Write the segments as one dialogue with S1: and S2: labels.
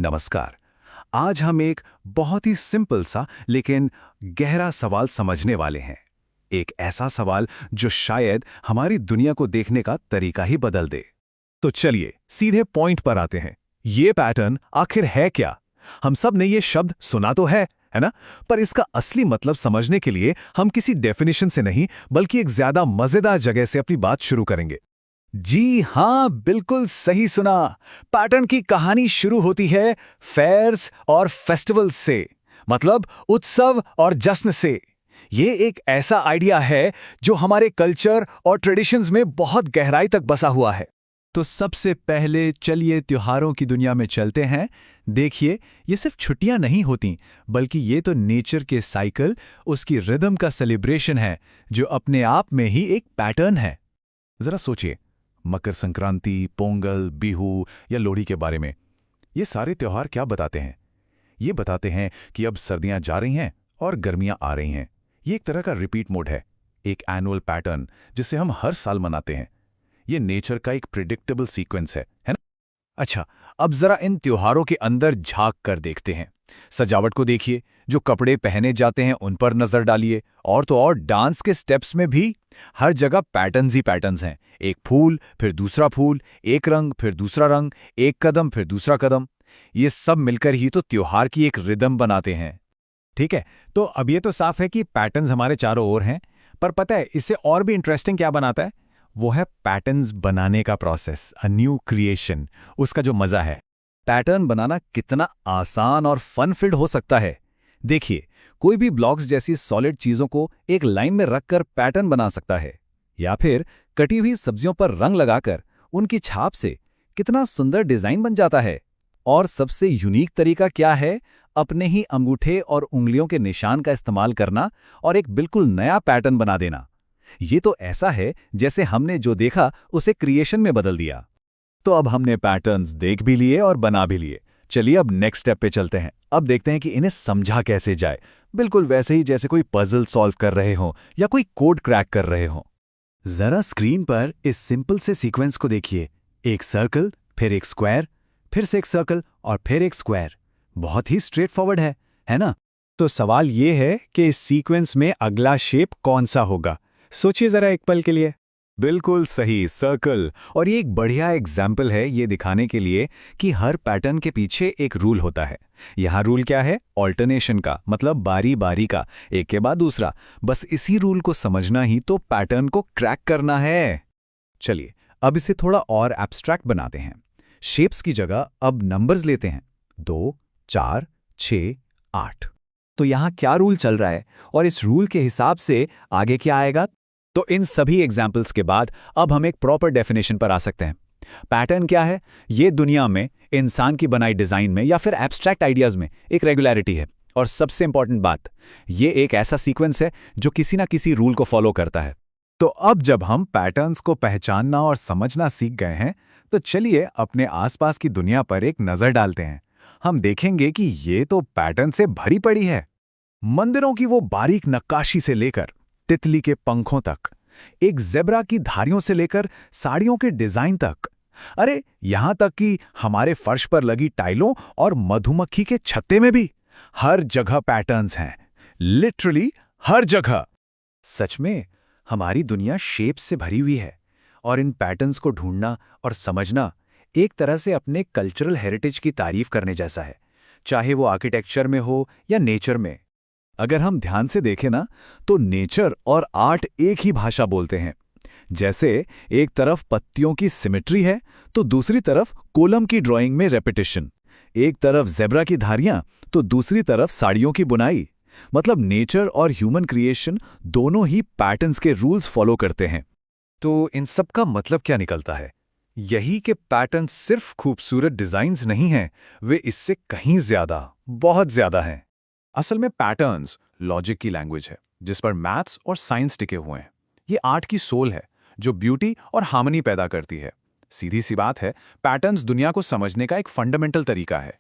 S1: नमस्कार। आज हम एक बहुत ही सिंपल सा लेकिन गहरा सवाल समझने वाले हैं। एक ऐसा सवाल जो शायद हमारी दुनिया को देखने का तरीका ही बदल दे। तो चलिए सीधे पॉइंट पर आते हैं। ये पैटर्न आखिर है क्या? हम सब ने ये शब्द सुना तो है ना? पर इसका असली मतलब समझने के लिए हम किसी डेफिनेशन से नहीं बल्कि एक ज्यादा मजेदार जगह से अपनी बात शुरू करेंगे। जी हां, बिल्कुल सही सुना। पैटर्न की कहानी शुरू होती है फेयर्स और फेस्टिवल्स से, मतलब उत्सव और जश्न से। ये एक ऐसा आइडिया है जो हमारे कल्चर और ट्रेडिशंस में बहुत गहराई तक बसा हुआ है। तो सबसे पहले चलिए त्योहारों की दुनिया में चलते हैं। देखिए, ये सिर्फ छुट्टियां नहीं होती, बल्कि ये तो नेचर के साइकिल, उसकी रिदम का सेलिब्रेशन है, जो अपने आप में ही एक पैटर्न है। जरा सोचिए, मकर संक्रांति, पोंगल, बिहू या लोहड़ी के बारे में। ये सारे त्योहार क्या बताते हैं? ये बताते हैं कि अब सर्दियां जा रही हैं और गर्मियां आ रही हैं। ये एक तरह का रिपीट मोड है, एक एनुअल पैटर्न जिसे हम हर साल मनाते हैं। ये नेचर का एक प्रिडिक्टेबल सीक्वेंस है ना? अच्छा, अब जरा इन त्योहारों के अंदर झांक कर देखते हैं। सजावट को देखिए, जो कपड़े पहने जाते हैं उन पर नजर डालिए, और तो और डांस के स्टेप्स में भी हर जगह पैटर्न्स ही पैटर्न्स हैं। एक फूल फिर दूसरा फूल, एक रंग फिर दूसरा रंग, एक कदम फिर दूसरा कदम। ये सब मिलकर ही तो त्योहार की एक रिदम बनाते हैं। ठीक है, तो अब ये तो साफ है कि पैटर्न्स हमारे चारों ओर हैं, पर पता है इससे और भी इंटरेस्टिंग क्या बनाता है? वो है पैटर्न्स बनाने का प्रोसेस, अ न्यू क्रिएशन। उसका जो मजा है, पैटर्न बनाना कितना आसान और फन फिल्ड हो सकता है। देखिए, कोई भी ब्लॉक्स जैसी सॉलिड चीजों को एक लाइन में रखकर पैटर्न बना सकता है, या फिर कटी हुई सब्जियों पर रंग लगाकर उनकी छाप से कितना सुंदर डिजाइन बन जाता है। और सबसे यूनिक तरीका क्या है? अपने ही अंगूठे और उंगलियों के निशान का इस्तेमाल करना और एक बिल्कुल नया पैटर्न बना देना। ये तो ऐसा है जैसे हमने जो देखा उसे क्रिएशन में बदल दिया। तो अब हमने पैटर्न्स देख भी लिए और बना भी लिए। चलिए अब नेक्स्ट स्टेप पे चलते हैं। अब देखते हैं कि इन्हें समझा कैसे जाए, बिल्कुल वैसे ही जैसे कोई पजल सॉल्व कर रहे हो या कोई कोड क्रैक कर रहे हो। जरा स्क्रीन पर इस सिंपल से सीक्वेंस को देखिए। एक सर्कल, फिर एक स्क्वायर, फिर से एक सर्कल और फिर एक स्क्वायर। बहुत ही स्ट्रेट फॉरवर्ड है ना? तो सवाल ये है कि इस सीक्वेंस में अगला शेप कौन सा होगा? सोचिए जरा एक पल के लिए। बिल्कुल सही, सर्कल। और ये एक बढ़िया एग्जाम्पल है ये दिखाने के लिए कि हर पैटर्न के पीछे एक रूल होता है। यहाँ रूल क्या है? ऑल्टरनेशन का, मतलब बारी बारी का, एक के बाद दूसरा। बस इसी रूल को समझना ही तो पैटर्न को क्रैक करना है। चलिए अब इसे थोड़ा और एब्स्ट्रैक्ट बनाते हैं। शेप्स की जगह अब नंबर्स लेते हैं, 2, 4, 6, 8। तो यहाँ क्या रूल चल रहा है और इस रूल के हिसाब से आगे क्या आएगा? तो इन सभी एग्जाम्पल्स के बाद अब हम एक प्रॉपर डेफिनेशन पर आ सकते हैं। पैटर्न क्या है? ये दुनिया में इंसान की बनाई डिजाइन में या फिर एब्स्ट्रैक्ट आइडियाज में एक रेगुलरिटी है। और सबसे इंपॉर्टेंट बात, ये एक ऐसा सीक्वेंस है जो किसी ना किसी रूल को फॉलो करता है। तो अब जब हम पैटर्न्स को पहचानना और समझना सीख गए हैं, तो चलिए अपने आसपास की दुनिया पर एक नजर डालते हैं। हम देखेंगे कि ये तो पैटर्न से भरी पड़ी है। मंदिरों की वो बारीक नक्काशी से लेकर तितली के पंखों तक, एक ज़ेब्रा की धारियों से लेकर साड़ियों के डिजाइन तक, अरे यहां तक कि हमारे फर्श पर लगी टाइलों और मधुमक्खी के छत्ते में भी हर जगह पैटर्न्स हैं। लिटरली हर जगह। सच में हमारी दुनिया शेप्स से भरी हुई है, और इन पैटर्न्स को ढूंढना और समझना एक तरह से अपने कल्चरल हेरिटेज की तारीफ करने जैसा है, चाहे वो आर्किटेक्चर में हो या नेचर में। अगर हम ध्यान से देखें ना, तो नेचर और आर्ट एक ही भाषा बोलते हैं। जैसे एक तरफ पत्तियों की सिमेट्री है, तो दूसरी तरफ कोलम की ड्राइंग में रेपिटेशन। एक तरफ ज़ेब्रा की धारियां, तो दूसरी तरफ साड़ियों की बुनाई। मतलब नेचर और ह्यूमन क्रिएशन दोनों ही पैटर्न्स के रूल्स फॉलो करते हैं। तो इन सब का मतलब क्या निकलता है? यही कि पैटर्न सिर्फ खूबसूरत डिजाइन्स नहीं हैं, वे इससे कहीं ज्यादा, बहुत ज्यादा हैं। असल में पैटर्न्स लॉजिक की लैंग्वेज है, जिस पर मैथ्स और साइंस टिके हुए हैं। ये आर्ट की सोल है, जो ब्यूटी और हार्मनी पैदा करती है। सीधी सी बात है, पैटर्न्स दुनिया को समझने का एक फंडामेंटल तरीका है।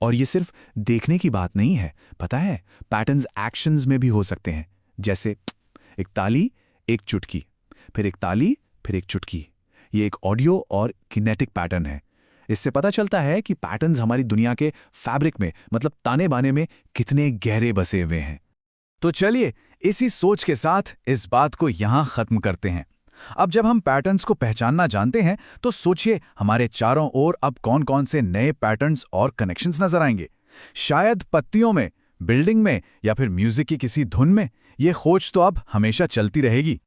S1: और ये सिर्फ देखने की बात नहीं है, पता है, पैटर्न्स एक्शंस में भी हो सकते हैं। जैसे एक ताली, एक चुटकी, फिर एक ताली, फिर एक चुटकी। ये एक ऑडियो और किनेटिक पैटर्न है।
S2: इससे पता चलता है कि पैटर्न्स हमारी दुनिया के फैब्रिक में, मतलब ताने बाने में कितने गहरे बसे हुए हैं।
S1: तो चलिए इसी सोच के साथ इस बात को यहां खत्म करते हैं। अब जब हम पैटर्न्स को पहचानना जानते हैं तो सोचिए हमारे चारों ओर अब कौन कौन से नए पैटर्न्स और कनेक्शंस नजर आएंगे। शायद पत्तियों में, बिल्डिंग में या फिर म्यूजिक की किसी धुन में। ये खोज तो अब हमेशा चलती रहेगी।